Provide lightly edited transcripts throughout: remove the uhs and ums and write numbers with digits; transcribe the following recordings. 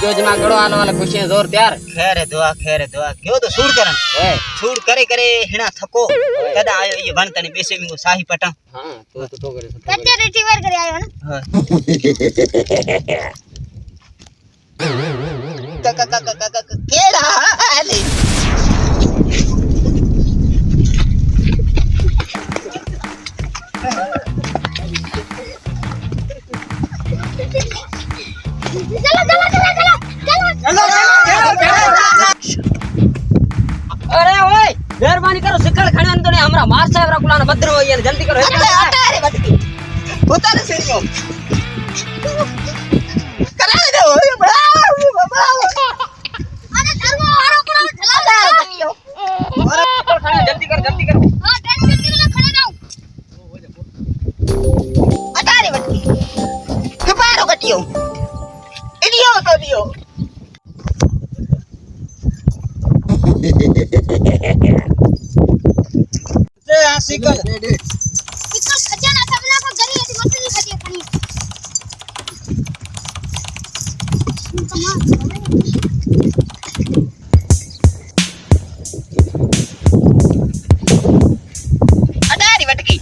जो जमा गड़ो आने वाला खुशियां जोर तैयार खैर है दुआ क्यों तो सूड करन ओए सूड करे करे हिना थको कदा आयो ये बन तने बेसे में साही पटा हां तो करे कच्चे रिसीवर करे आयो ना केड़ा आले अरे ओए मेहरबानी करो सिकड़ खणन तो ने हमरा मार साहब रा कुलान भद्र होई जल्दी करो अरे बटकी होता न सीढ़ियों करा दे ओए बड़ा अरे धर्मो हारो करो चला दे अरे खड़ा जल्दी कर हां जल्दी कर खड़े जाओ अरे बटकी कपारो कटियो इडियो तो दियो ते सिकल इको खजाना सबना को गरी ऐसी मछली खदी खड़ी अडारी बटकी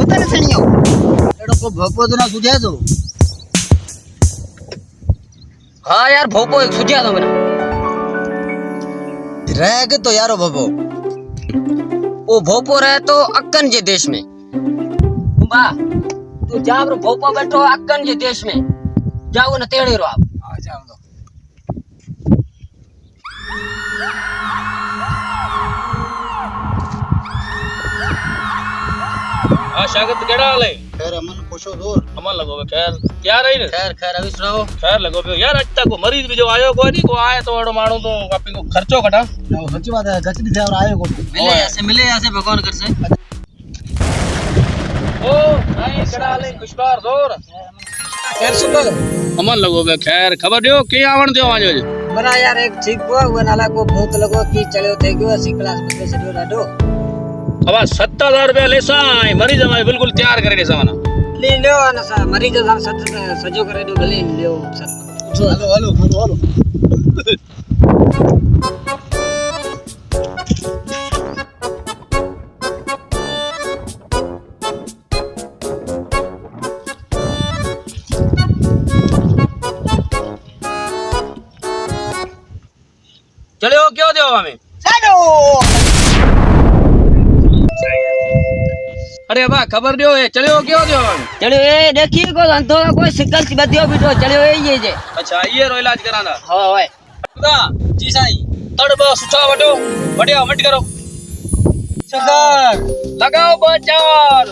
उतर सणियो एडो को भोपो ना सुझे दो हां यार भोपो एक सुझा दो मेरा रह तो यारो भोपो ओ भोपो रहे तो अक्कन जे देश में बा तू जाब रो भोपो बैठो अक्कन जे देश में जाओ न तेड़े रो आप आ जाओ दो हाँ शागत केड़ा हाल है खैर अमन खुशो दूर अमन लगो बे खैर क्या रही ने खैर अभी सुनाओ खैर लगो बे यार अज तक को मरीज भी जो आयो कोई नहीं को आए तो एड़ो माणू तो आपी को खर्चो कटा नो सच्ची बात है गचड़ी से और आयो को मिले ऐसे भगवान कर से ओ नहीं केड़ा हाल है खुशबार जोर खैर सुपर अमन लगो बे खैर खबर दियो के आवण दियो आज बना यार एक ठीक वो नाला को भूत लगो की चलो थे गयो असी क्लास में से डाडो अब 70,000 रुपया लेसा मरीज हमारे बिल्कुल तैयार करे देसा मना ले लियो ना सा मरीज सा सजो करे दो गले लियो सर हेलो चलो क्यों दियो हमें हेलो अरे बा खबर दियो ए चलो क्यों दियो चलो ए देखिए को अंधो का कोई सिकल सी बदियो बिठो चलो ये जे अच्छा ये रो इलाज कराना हां ओए खुदा जी साईं तड़बो सुचा वटो बढ़िया मट करो सरदार लगाओ बचार